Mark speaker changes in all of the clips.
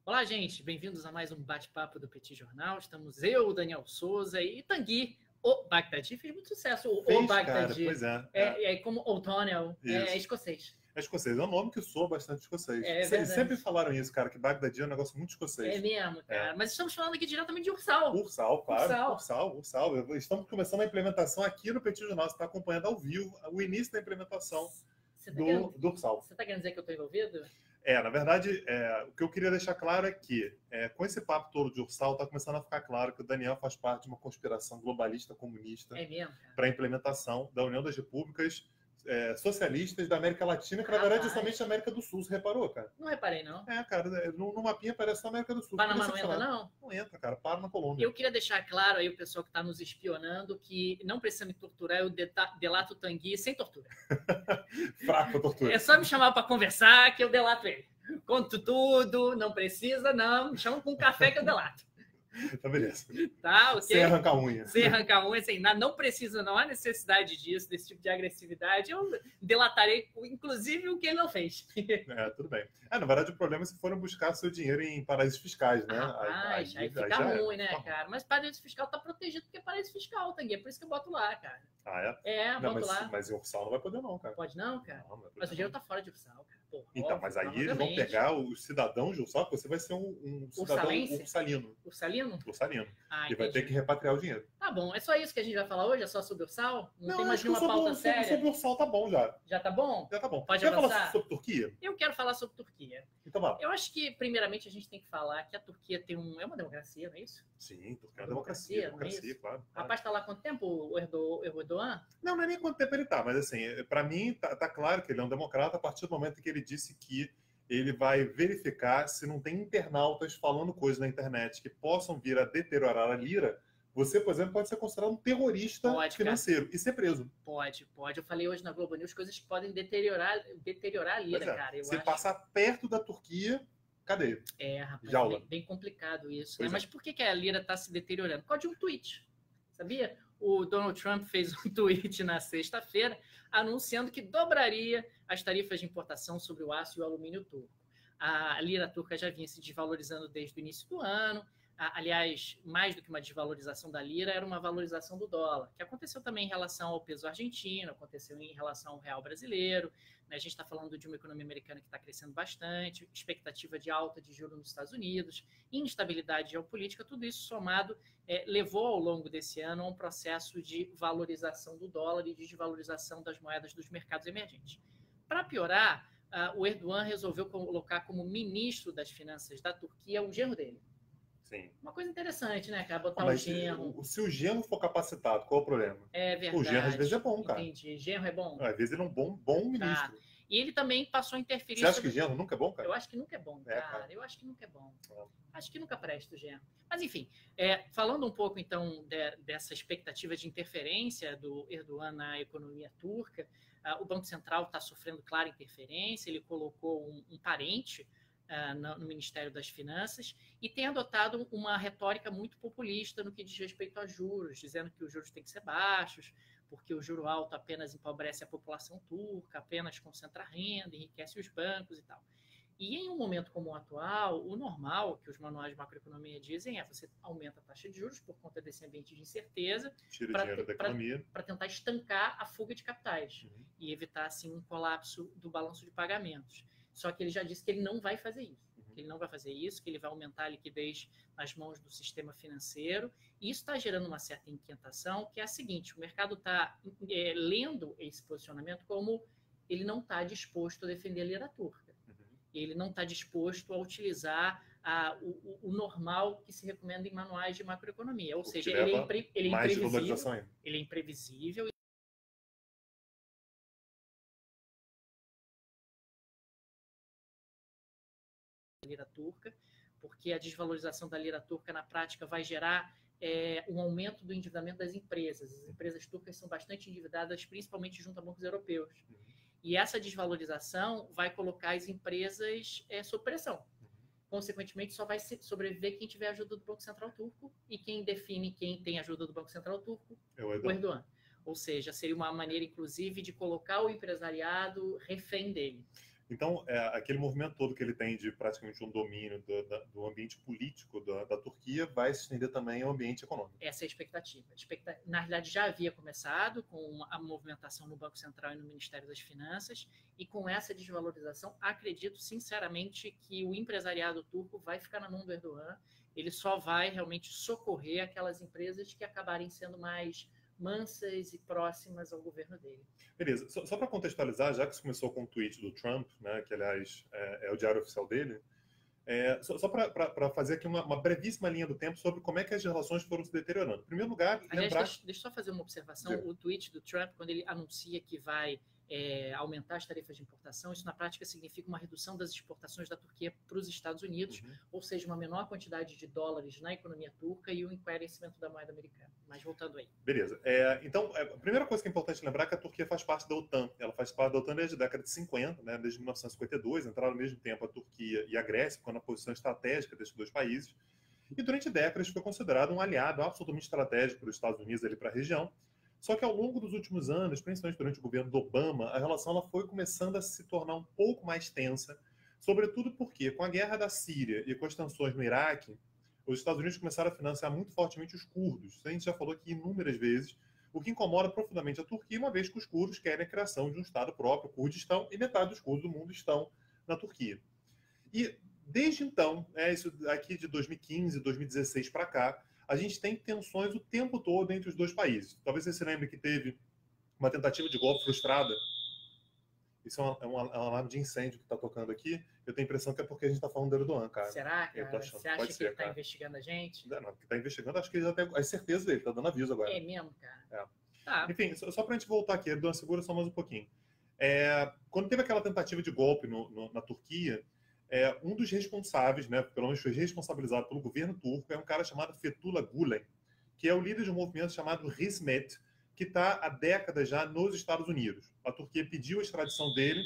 Speaker 1: Olá, gente, bem-vindos a mais um bate-papo do Petit Jornal. Estamos eu, Daniel Souza e Tanguy, o Bagdadi. Fez muito sucesso, o
Speaker 2: Cara,
Speaker 1: Bagdadi.
Speaker 2: pois é.
Speaker 1: É como O'Donnell, é
Speaker 2: Isso.
Speaker 1: escocês.
Speaker 2: É escocês, é um nome que soa bastante escocês.
Speaker 1: É
Speaker 2: Eles sempre
Speaker 1: verdade.
Speaker 2: falaram isso, cara, que Bagdadi é um negócio muito escocês.
Speaker 1: É mesmo, cara.
Speaker 2: É.
Speaker 1: Mas estamos falando aqui diretamente de Ursal.
Speaker 2: Ursal, claro.
Speaker 1: Ursal.
Speaker 2: Ursal. Estamos começando a implementação aqui no Petit Jornal. Você está acompanhando ao vivo o início da implementação do Ursal.
Speaker 1: Você está querendo dizer que eu estou envolvido?
Speaker 2: Na verdade, o que eu queria deixar claro é que, com esse papo todo de Ursal, está começando a ficar claro que o Daniel faz parte de uma conspiração globalista comunista para a implementação da União das Repúblicas socialistas da América Latina, que na verdade é somente a América do Sul. Você reparou, cara?
Speaker 1: Não reparei, não.
Speaker 2: Cara, no mapinha parece só a América do Sul.
Speaker 1: Panamá não entra, não?
Speaker 2: Não entra, cara. Para na Colômbia.
Speaker 1: Eu queria deixar claro aí o pessoal que está nos espionando que não precisa me torturar, eu delato o Tanguy sem tortura.
Speaker 2: Fraco a tortura.
Speaker 1: É só me chamar para conversar que eu delato ele. Conto tudo, não precisa, não. Me chama com um café que eu delato.
Speaker 2: Tá, beleza.
Speaker 1: Tá, ok?
Speaker 2: Sem arrancar unha.
Speaker 1: Sem arrancar unha, sem nada. Não precisa, não há necessidade disso, desse tipo de agressividade. Eu delatarei, inclusive, o que ele não fez.
Speaker 2: Tudo bem. Na verdade, o problema é se forem buscar seu dinheiro em paraísos fiscais, né?
Speaker 1: Rapaz, aí fica ruim, né, cara? Mas paraíso fiscal tá protegido porque é paraíso fiscal, Tanguy. É por isso que eu boto lá, cara. Boto lá.
Speaker 2: Mas em Ursal não vai poder, não, cara.
Speaker 1: Pode não, cara? Não, mas o dinheiro tá fora de Ursal, cara. Pô,
Speaker 2: então, óbvio, mas aí
Speaker 1: obviamente.
Speaker 2: eles vão pegar os cidadãos de Ursal, que você vai ser um cidadão ursalino.
Speaker 1: Ursalino?
Speaker 2: Ursalino. E vai ter que repatriar o dinheiro.
Speaker 1: Tá bom, é só isso que a gente vai falar hoje? É só sobre Ursal? Não tem mais nenhuma pauta séria?
Speaker 2: Sobre Ursal tá bom já.
Speaker 1: Já tá bom?
Speaker 2: Já tá bom.
Speaker 1: Pode
Speaker 2: avançar?
Speaker 1: Falar
Speaker 2: sobre Turquia?
Speaker 1: Eu quero falar sobre Turquia.
Speaker 2: Então vamos.
Speaker 1: Eu acho que, primeiramente, a gente tem que falar que a Turquia tem é uma democracia, não é isso?
Speaker 2: Sim, Turquia é uma democracia, claro.
Speaker 1: Rapaz, tá lá há quanto tempo o Erdogan?
Speaker 2: Não é nem quanto tempo ele tá, mas assim, para mim tá claro que ele é um democrata a partir do momento que ele disse que ele vai verificar se não tem internautas falando coisas na internet que possam vir a deteriorar a lira. Você, por exemplo, pode ser considerado um terrorista financeiro e ser preso.
Speaker 1: Pode. Eu falei hoje na Globo News coisas que podem deteriorar a lira, cara.
Speaker 2: Se passar perto da Turquia, cadê?
Speaker 1: Rapaz,
Speaker 2: Jaula.
Speaker 1: Bem complicado isso. Né? Mas por que a lira está se deteriorando? Por causa de um tweet. Sabia? O Donald Trump fez um tweet na sexta-feira anunciando que dobraria as tarifas de importação sobre o aço e o alumínio turco. A lira turca já vinha se desvalorizando desde o início do ano. Aliás, mais do que uma desvalorização da lira, era uma valorização do dólar, que aconteceu também em relação ao peso argentino, aconteceu em relação ao real brasileiro. Né? A gente está falando de uma economia americana que está crescendo bastante, expectativa de alta de juros nos Estados Unidos, instabilidade geopolítica, tudo isso somado levou ao longo desse ano a um processo de valorização do dólar e de desvalorização das moedas dos mercados emergentes. Para piorar, o Erdogan resolveu colocar como ministro das finanças da Turquia o genro dele.
Speaker 2: Sim.
Speaker 1: Uma coisa interessante, né, cara? Botar o genro.
Speaker 2: Se o genro for capacitado, qual é o problema?
Speaker 1: É verdade.
Speaker 2: O genro às vezes é bom, cara.
Speaker 1: Entendi. Genro é bom?
Speaker 2: Às vezes ele é um bom ministro.
Speaker 1: E ele também passou a interferir.
Speaker 2: Você acha que genro nunca é bom, cara?
Speaker 1: Eu acho que nunca é bom, cara. Eu acho que nunca é bom. Acho que nunca presta o genro. Mas, enfim, falando um pouco, então, dessa expectativa de interferência do Erdogan na economia turca, o Banco Central está sofrendo clara interferência, ele colocou um parente no Ministério das Finanças e tem adotado uma retórica muito populista no que diz respeito a juros, dizendo que os juros têm que ser baixos, porque o juro alto apenas empobrece a população turca, apenas concentra renda, enriquece os bancos e tal. E em um momento como o atual, o normal, que os manuais de macroeconomia dizem, você aumenta a taxa de juros por conta desse ambiente de incerteza para tentar estancar a fuga de capitais e evitar, assim, um colapso do balanço de pagamentos. Só que ele já disse que ele não vai fazer isso. Que ele não vai fazer isso, que ele vai aumentar a liquidez nas mãos do sistema financeiro. E isso está gerando uma certa inquietação, que é a seguinte: o mercado está lendo esse posicionamento como ele não está disposto a defender a lira turca. Ele não está disposto a utilizar o normal que se recomenda em manuais de macroeconomia. Ou seja, ele é imprevisível. Lira turca, porque a desvalorização da lira turca na prática vai gerar um aumento do endividamento das empresas. As empresas turcas são bastante endividadas, principalmente junto a bancos europeus. E essa desvalorização vai colocar as empresas sob pressão. Consequentemente, só vai sobreviver quem tiver ajuda do Banco Central Turco, e quem define quem tem ajuda do Banco Central Turco? O Erdogan. Ou seja, seria uma maneira, inclusive, de colocar o empresariado refém dele.
Speaker 2: Então, aquele movimento todo que ele tem de praticamente um domínio do ambiente político da Turquia vai se estender também ao ambiente econômico.
Speaker 1: Essa é a expectativa. Na realidade, já havia começado com a movimentação no Banco Central e no Ministério das Finanças, e com essa desvalorização, acredito sinceramente que o empresariado turco vai ficar na mão do Erdogan. Ele só vai realmente socorrer aquelas empresas que acabarem sendo mais mansas e próximas ao governo dele.
Speaker 2: Beleza. Só para contextualizar, já que isso começou com o tweet do Trump, né, que, aliás, é o diário oficial dele, só para fazer aqui uma brevíssima linha do tempo sobre como é que as relações foram se deteriorando. Em primeiro lugar,
Speaker 1: aliás, deixa eu só fazer uma observação. O tweet do Trump, quando ele anuncia que vai aumentar as tarifas de importação, isso na prática significa uma redução das exportações da Turquia para os Estados Unidos, ou seja, uma menor quantidade de dólares na economia turca e o encarecimento da moeda americana. Mas voltando aí.
Speaker 2: Beleza. Então, a primeira coisa que é importante lembrar é que a Turquia faz parte da OTAN. Ela faz parte da OTAN desde a década de 50, né, desde 1952, entraram ao mesmo tempo a Turquia e a Grécia, ficando na posição estratégica desses dois países, e durante décadas foi considerado um aliado absolutamente estratégico para os Estados Unidos ali para a região. Só que ao longo dos últimos anos, principalmente durante o governo do Obama, a relação ela foi começando a se tornar um pouco mais tensa, sobretudo porque, com a guerra da Síria e com as tensões no Iraque, os Estados Unidos começaram a financiar muito fortemente os curdos. Isso a gente já falou aqui inúmeras vezes, o que incomoda profundamente a Turquia, uma vez que os curdos querem a criação de um Estado próprio, o Kurdistão, e metade dos curdos do mundo estão na Turquia. E desde então, isso aqui de 2015, 2016 para cá, a gente tem tensões o tempo todo entre os dois países. Talvez você se lembre que teve uma tentativa de golpe frustrada. Isso é um alarme de incêndio que está tocando aqui. Eu tenho a impressão que é porque a gente está falando do Erdogan, cara.
Speaker 1: Será, cara? Você acha que ele está investigando a gente?
Speaker 2: Não, que está investigando, acho que ele já tem as certezas dele, está dando aviso agora.
Speaker 1: É mesmo, cara? Tá.
Speaker 2: Enfim, só para a gente voltar aqui, Erdogan, segura só mais um pouquinho. Quando teve aquela tentativa de golpe na Turquia, um dos responsáveis, né, pelo menos foi responsabilizado pelo governo turco, é um cara chamado Fethullah Gulen, que é o líder de um movimento chamado Hizmet, que está há décadas já nos Estados Unidos. A Turquia pediu a extradição dele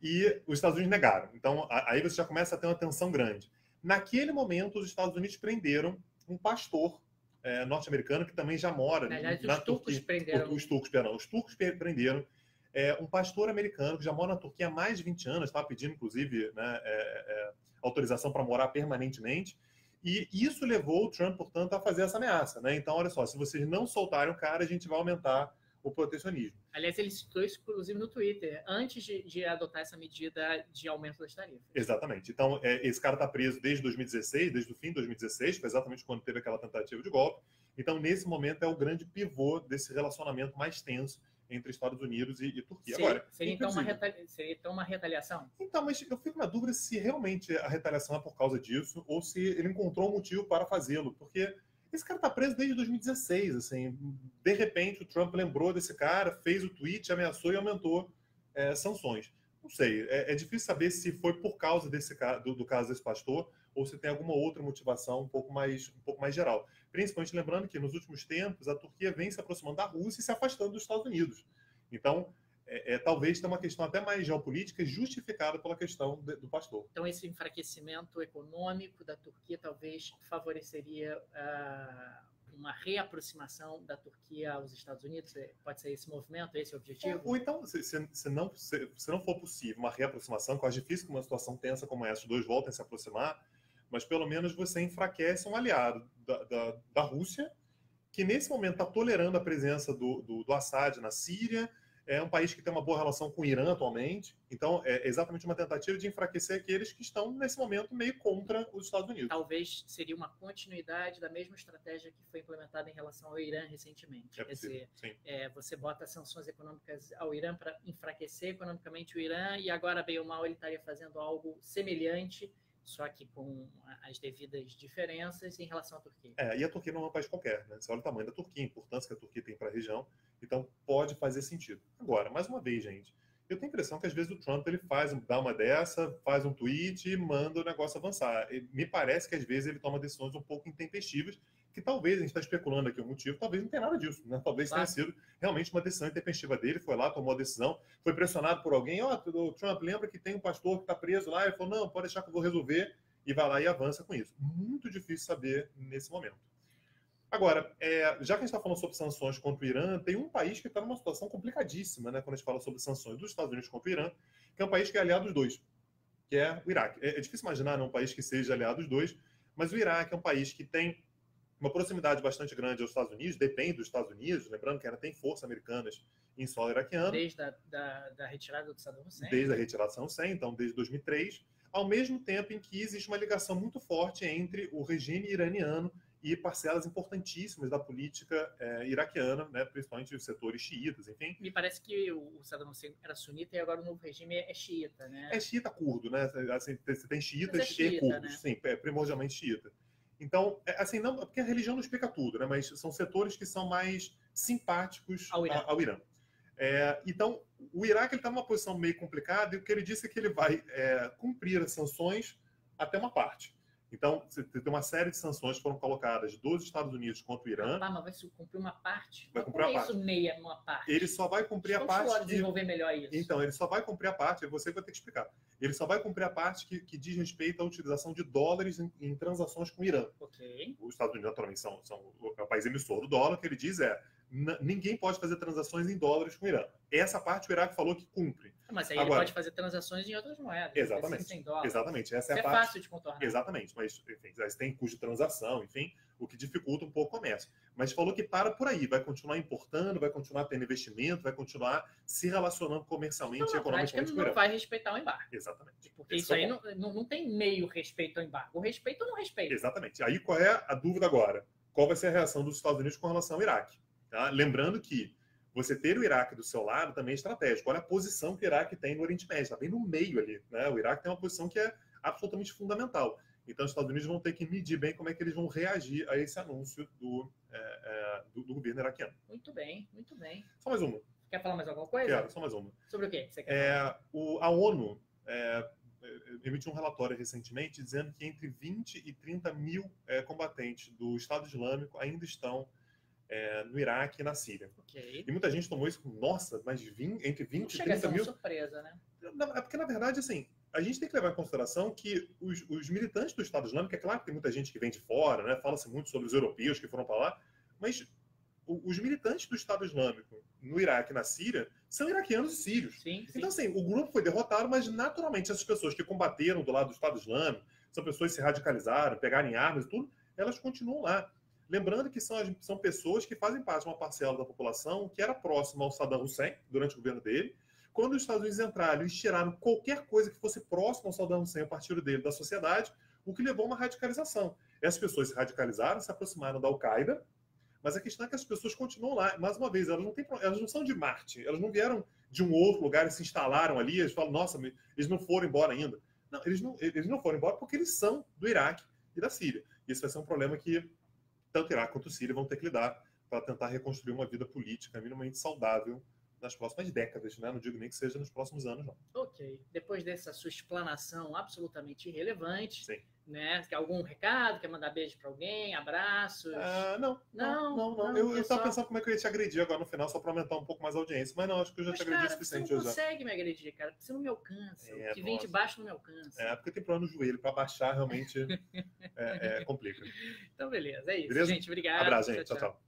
Speaker 2: e os Estados Unidos negaram. Então, aí você já começa a ter uma tensão grande. Naquele momento, os Estados Unidos prenderam um pastor norte-americano que também já mora na Turquia. Os turcos prenderam um pastor americano que já mora na Turquia há mais de 20 anos, estava pedindo, inclusive, autorização para morar permanentemente, e isso levou o Trump, portanto, a fazer essa ameaça. Né? Então, olha só, se vocês não soltarem o cara, a gente vai aumentar o protecionismo.
Speaker 1: Aliás, ele citou isso, inclusive, no Twitter, antes de adotar essa medida de aumento das tarifas.
Speaker 2: Exatamente. Então, esse cara está preso desde 2016, desde o fim de 2016, foi exatamente quando teve aquela tentativa de golpe. Então, nesse momento, é o grande pivô desse relacionamento mais tenso entre Estados Unidos e Turquia. Agora,
Speaker 1: seria então uma retaliação?
Speaker 2: Então, mas eu fico na dúvida se realmente a retaliação é por causa disso ou se ele encontrou um motivo para fazê-lo, porque esse cara está preso desde 2016, assim, de repente o Trump lembrou desse cara, fez o tweet, ameaçou e aumentou sanções. Não sei, é difícil saber se foi por causa do caso desse pastor ou se tem alguma outra motivação um pouco mais geral. Principalmente lembrando que nos últimos tempos a Turquia vem se aproximando da Rússia e se afastando dos Estados Unidos. Então, talvez tenha uma questão até mais geopolítica justificada pela questão do pastor.
Speaker 1: Então, esse enfraquecimento econômico da Turquia talvez favoreceria uma reaproximação da Turquia aos Estados Unidos? Pode ser esse movimento, esse o objetivo?
Speaker 2: Ou então, se não for possível uma reaproximação, que eu acho difícil que uma situação tensa como essa, os dois voltem a se aproximar, mas pelo menos você enfraquece um aliado da Rússia, que nesse momento está tolerando a presença do Assad na Síria, é um país que tem uma boa relação com o Irã atualmente, então é exatamente uma tentativa de enfraquecer aqueles que estão, nesse momento, meio contra os Estados Unidos.
Speaker 1: Talvez seria uma continuidade da mesma estratégia que foi implementada em relação ao Irã recentemente. Quer dizer, você bota sanções econômicas ao Irã para enfraquecer economicamente o Irã, e agora, bem ou mal, ele estaria fazendo algo semelhante, só que com as devidas diferenças em relação à Turquia.
Speaker 2: E a Turquia não é um país qualquer, né? Você olha o tamanho da Turquia, a importância que a Turquia tem para a região, então pode fazer sentido. Agora, mais uma vez, gente, eu tenho a impressão que às vezes o Trump ele dá uma dessa, faz um tweet e manda o negócio avançar. Me parece que às vezes ele toma decisões um pouco intempestivas, que talvez, a gente está especulando aqui o motivo, talvez não tenha nada disso, né? Talvez tenha sido realmente uma decisão intempestiva dele, foi lá, tomou a decisão, foi pressionado por alguém, o Trump, lembra que tem um pastor que está preso lá, ele falou, não, pode deixar que eu vou resolver, e vai lá e avança com isso. Muito difícil saber nesse momento. Agora, já que a gente está falando sobre sanções contra o Irã, tem um país que está numa situação complicadíssima, né, quando a gente fala sobre sanções dos Estados Unidos contra o Irã, que é um país que é aliado dos dois, que é o Iraque. É difícil imaginar, né, um país que seja aliado dos dois, mas o Iraque é um país que tem uma proximidade bastante grande aos Estados Unidos, depende dos Estados Unidos, lembrando que ainda tem forças americanas em solo iraquiano.
Speaker 1: Desde a retirada do Saddam Hussein.
Speaker 2: Desde a retirada do Saddam Hussein, então desde 2003, ao mesmo tempo em que existe uma ligação muito forte entre o regime iraniano e parcelas importantíssimas da política iraquiana, né, principalmente os setores xiitas, enfim.
Speaker 1: Me parece que o Saddam Hussein era sunita e agora o novo regime é xiita, né?
Speaker 2: É xiita curdo, né? Assim, você tem xiitas e curdos, né? Sim, primordialmente xiita. Então, assim, não, porque a religião não explica tudo, né? Mas são setores que são mais simpáticos ao Irã. Então, o Iraque está numa posição meio complicada e o que ele disse é que ele vai cumprir as sanções até uma parte. Então, tem uma série de sanções que foram colocadas dos Estados Unidos contra o Irã.
Speaker 1: Mas vai cumprir uma parte?
Speaker 2: Vai cumprir uma parte.
Speaker 1: Isso meia uma parte?
Speaker 2: Ele só vai cumprir a parte...
Speaker 1: Vamos desenvolver melhor isso.
Speaker 2: Então, ele só vai cumprir a parte, você vai ter que explicar. Ele só vai cumprir a parte que diz respeito à utilização de dólares em transações com o Irã.
Speaker 1: Ok.
Speaker 2: Os Estados Unidos, naturalmente, é o país emissor do dólar, que ele diz ninguém pode fazer transações em dólares com o Irã. Essa parte o Iraque falou que cumpre.
Speaker 1: Mas aí agora, ele pode fazer transações em outras moedas.
Speaker 2: Exatamente.
Speaker 1: Em dólar.
Speaker 2: Exatamente. Essa
Speaker 1: é fácil de contornar.
Speaker 2: Exatamente. Mas, enfim, tem custo de transação, enfim, o que dificulta um pouco o comércio. Mas falou que para por aí. Vai continuar importando, vai continuar tendo investimento, vai continuar se relacionando comercialmente e economicamente com o Irã.
Speaker 1: Não vai respeitar o embargo.
Speaker 2: Exatamente.
Speaker 1: Porque isso aí não tem meio respeito ao embargo. O respeito ou não respeito.
Speaker 2: Exatamente. Aí qual é a dúvida agora? Qual vai ser a reação dos Estados Unidos com relação ao Iraque? Tá? Lembrando que você ter o Iraque do seu lado também é estratégico. Olha a posição que o Iraque tem no Oriente Médio, está bem no meio ali. Né? O Iraque tem uma posição que é absolutamente fundamental. Então, os Estados Unidos vão ter que medir bem como é que eles vão reagir a esse anúncio do governo iraquiano.
Speaker 1: Muito bem, muito bem.
Speaker 2: Só mais uma.
Speaker 1: Quer falar mais alguma coisa?
Speaker 2: Quero, só mais uma.
Speaker 1: Sobre o quê você quer falar?
Speaker 2: A ONU emitiu um relatório recentemente dizendo que entre 20 e 30 mil combatentes do Estado Islâmico ainda estão no Iraque e na Síria.
Speaker 1: Okay.
Speaker 2: E muita gente tomou isso como, nossa, mas entre 20 e 30 mil...
Speaker 1: Não chega a ser uma surpresa, né?
Speaker 2: É porque, na verdade, assim, a gente tem que levar em consideração que os militantes do Estado Islâmico, é claro que tem muita gente que vem de fora, né? Fala-se muito sobre os europeus que foram para lá, mas os militantes do Estado Islâmico no Iraque e na Síria são iraquianos e sírios.
Speaker 1: Sim.
Speaker 2: Então, assim, o grupo foi derrotado, mas naturalmente essas pessoas que combateram do lado do Estado Islâmico, são pessoas que se radicalizaram, pegaram armas e tudo, elas continuam lá. Lembrando que são pessoas que fazem parte de uma parcela da população que era próxima ao Saddam Hussein, durante o governo dele. Quando os Estados Unidos entraram, eles tiraram qualquer coisa que fosse próximo ao Saddam Hussein, a partir dele, da sociedade, o que levou a uma radicalização. Essas pessoas se radicalizaram, se aproximaram da Al-Qaeda, mas a questão é que as pessoas continuam lá. Mais uma vez, elas não são de Marte, elas não vieram de um outro lugar e se instalaram ali, eles falam, nossa, eles não foram embora ainda. Não, eles não foram embora porque eles são do Iraque e da Síria. E esse vai ser um problema que tanto o Iraque quanto a Síria vão ter que lidar para tentar reconstruir uma vida política minimamente saudável nas próximas décadas, né? Não digo nem que seja nos próximos anos, não.
Speaker 1: Ok. Depois dessa sua explanação absolutamente irrelevante,
Speaker 2: sim,
Speaker 1: né? Quer algum recado? Quer mandar beijo para alguém? Abraços?
Speaker 2: Não. Eu estava pensando como é que eu ia te agredir agora no final, só para aumentar um pouco mais a audiência, mas não, acho que eu já te agredi o suficiente.
Speaker 1: Você não consegue me agredir, cara, porque você não me alcança. O que vem de baixo não me alcança.
Speaker 2: Porque tem problema no joelho, para baixar realmente complica.
Speaker 1: Então, beleza, é isso.
Speaker 2: Beleza?
Speaker 1: Gente, obrigado.
Speaker 2: Abraço, gente. Tchau.